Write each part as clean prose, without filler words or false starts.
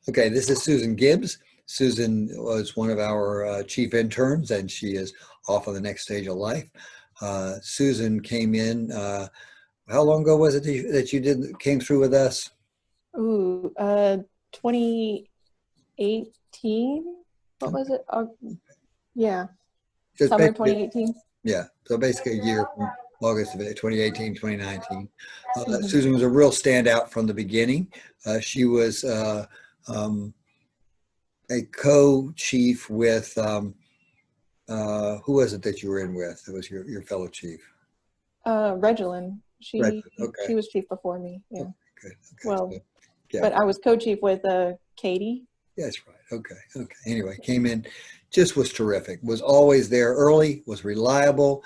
Okay, this is Susan Gibbs. Susan was one of our chief interns, and she is off on the next stage of life. Susan came in. How long ago was it that you did came through with us? Ooh, 2018. What was it? Yeah, Just summer basically, 2018. yeah. So basically a year from August of 2018, 2019. Hmm. Susan was a real standout from the beginning. She was um, a co-chief with who was it that you were in with? It was your fellow chief. Regelin. Right. She Okay. she was chief before me. Yeah. Okay. Good. Okay. Well, So, yeah. but I was co-chief with Katie. That's right. Okay. Okay. Anyway, came in, just was terrific. Was always there early. Was reliable.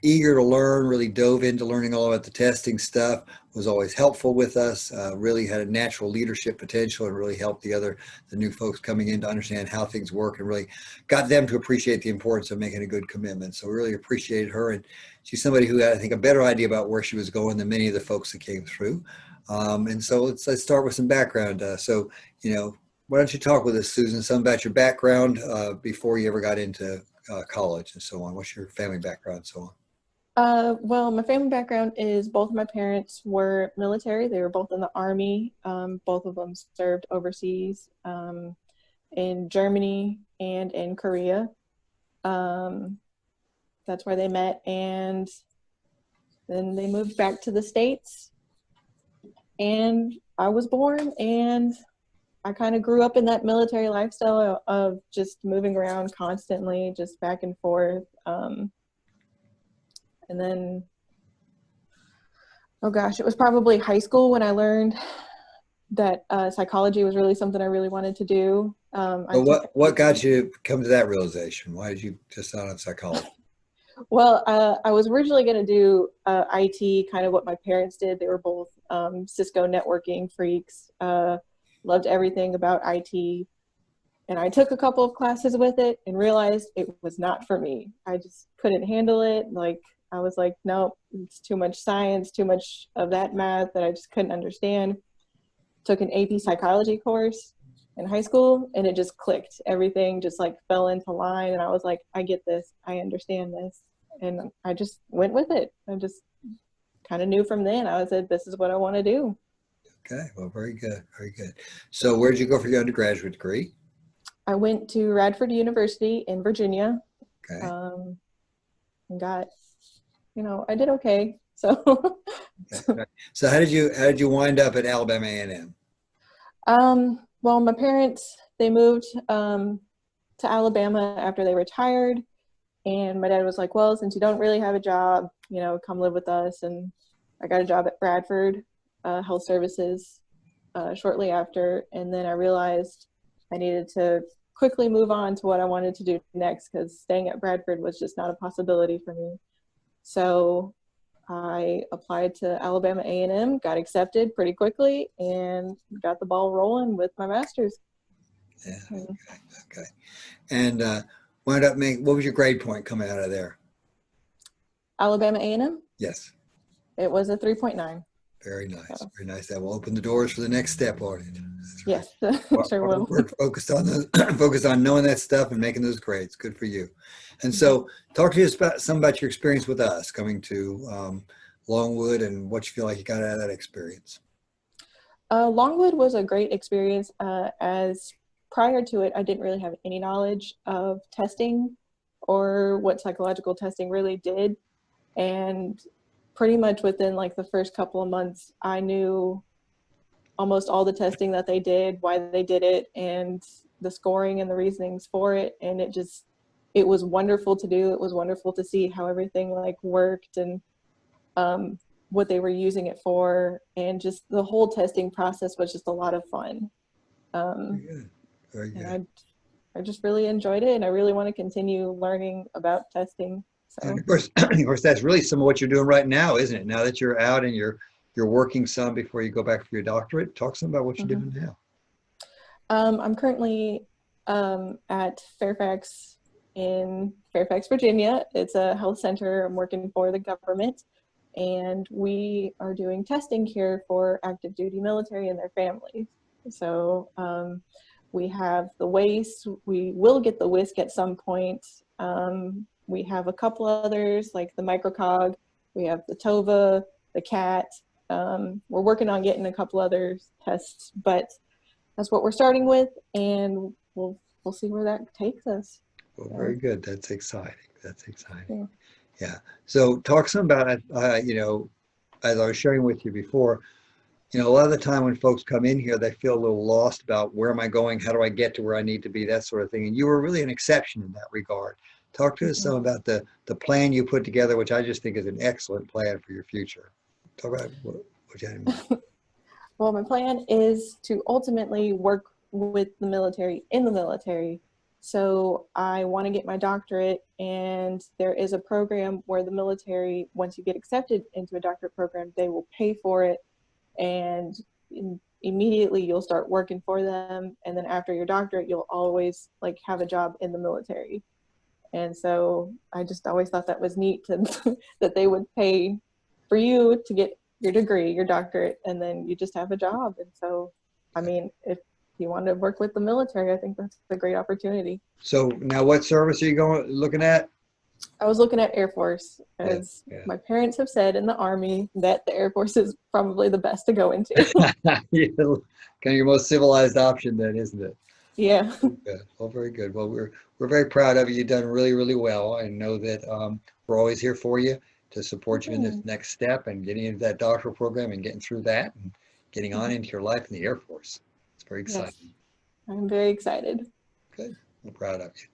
Eager to learn. Really dove into learning all about the testing stuff. Was always helpful with us. Really had a natural leadership potential and really helped the new folks coming in to understand how things work and really got them to appreciate the importance of making a good commitment. So really appreciated her, and she's somebody who had, I think, a better idea about where she was going than many of the folks that came through. And so let's start with some background. So you know, why don't you talk with us, Susan, some about your background before you ever got into college and so on? What's your family background and so on? Well, my family background is both of my parents were military. They were both in the Army. Both of them served overseas in Germany and in Korea. Um, that's where they met, and then they moved back to the States. And I was born, and I kind of grew up in that military lifestyle of just moving around constantly, just back and forth. And then, oh gosh, it was probably high school when I learned that psychology was really something I really wanted to do. I But took what IT. got you to come to that realization? Why did you just out on psychology? Well, I was originally going to do IT, kind of what my parents did. They were both Cisco networking freaks, loved everything about IT. And I took a couple of classes with it and realized it was not for me. I just couldn't handle it. Like, I was like, no, it's too much science, too much of that math that I just couldn't understand. Took an AP psychology course in high school, and it just clicked. Everything just like fell into line, and I was like, I get this, I understand this, and I just went with it. I just kind of knew from then. I said, this is what I want to do. Okay, well, very good, very good. So where did you go for your undergraduate degree? I went to Radford University in Virginia, Okay, um, and got, I did okay. So, okay. Right. So how did you wind up at Alabama A&M? well, my parents, they moved to Alabama after they retired. And my dad was like, well, since you don't really have a job, come live with us. And I got a job at Bradford Health Services shortly after. And then I realized I needed to quickly move on to what I wanted to do next, because staying at Bradford was just not a possibility for me. So I applied to Alabama A&M, got accepted pretty quickly, and got the ball rolling with my master's. Yeah, And okay, okay. And wound up making, what was your grade point coming out of there? Alabama A&M, Yes. it was a 3.9. Very nice. So Very nice. That will open the doors for the next step on it. That's right. yes, sure Hard will. work focused on those, focused on knowing that stuff and making those grades. Good for you. And Mhm. so, talk to us about some about your experience with us coming to Longwood and what you feel like you got out of that experience. Longwood was a great experience. As prior to it, I didn't really have any knowledge of testing or what psychological testing really did. And pretty much within like the first couple of months, I knew almost all the testing that they did, why they did it, and the scoring and the reasonings for it. And it was wonderful to do. It was wonderful to see how everything like worked, and um, what they were using it for, and just the whole testing process was just a lot of fun. Very Um, good. Very and good. I just really enjoyed it, and I really want to continue learning about testing. And So, of course, that's really some of what you're doing right now, isn't it? Now that you're out and you're working some before you go back for your doctorate, talk some about what you're mhm. doing now. I'm currently at Fairfax in Fairfax, Virginia. It's a health center. I'm working for the government, and we are doing testing here for active duty military and their families. So we have the WAIS. We will get the WISC at some point. We have a couple others like the microcog. We have the TOVA, the CAT. We're working on getting a couple other tests, but that's what we're starting with, and we'll see where that takes us. Well, So, very good. That's exciting. That's exciting. yeah. Yeah. So talk some about, you know, as I was sharing with you before, you know, a lot of the time when folks come in here, they feel a little lost about where am I going? How do I get to where I need to be? That sort of thing. And you were really an exception in that regard. Talk to us some about the plan you put together, which I just think is an excellent plan for your future. Talk about what you had in mind. Well, my plan is to ultimately work with the military in the military. So I want to get my doctorate, and there is a program where the military, once you get accepted into a doctorate program, they will pay for it, and immediately you'll start working for them. And then after your doctorate, you'll always like have a job in the military. And so I just always thought that was neat to, that they would pay for you to get your degree, your doctorate, and then you just have a job. And so, I mean, if you want to work with the military, I think that's a great opportunity. So now what service are you looking at? I was looking at Air Force, Yeah, as my parents have said in the Army that the Air Force is probably the best to go into. Yeah. Kind of your most civilized option then, isn't it? Yeah. Good. Well, very good. Well, we're very proud of you. You've done really, really well. I know that we're always here for you to support you in this next step and getting into that doctoral program and getting through that and getting on into your life in the Air Force. It's very Yes, exciting. I'm very excited. Good. We're proud of you.